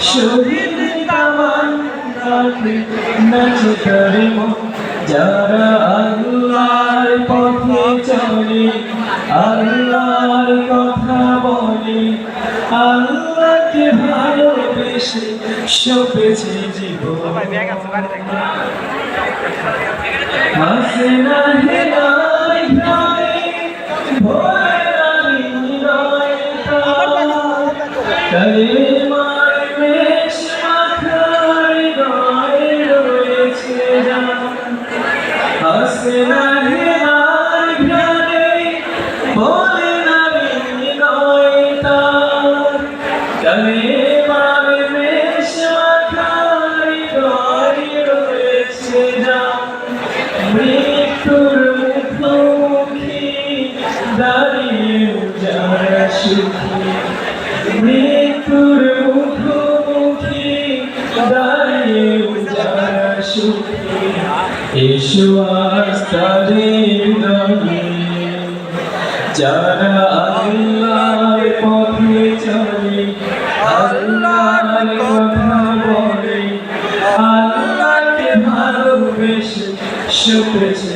শহীদ তামান্নাকে নাচে করে মন যারা আল্লাহর পথে চলে আল্লাহর কথা বলে আল্লাহকে ভালোবেসে সপেছে জীবন হাসে না হেলায় প্রাণে ভয় রানী নয় কালেমার মেষ মাথায় গায়ে রয়েছে জান হাসে না হেলায় প্রাণে ভয় রানী নয় কালেমার মেষ মাথায় গায়ে রয়েছে জান মৃত্যুর মুখোমুখি দাঁড়িয়ে যারা সুখী মৃত্যুর মুখোমুখি দাঁড়িয়ে যারা সুখী এসো আজ তাদের দলে যারা আল্লাহর পথে চলে আল্লাহর কথা বলে আল্লাহকে ভালোবেসে সপেছে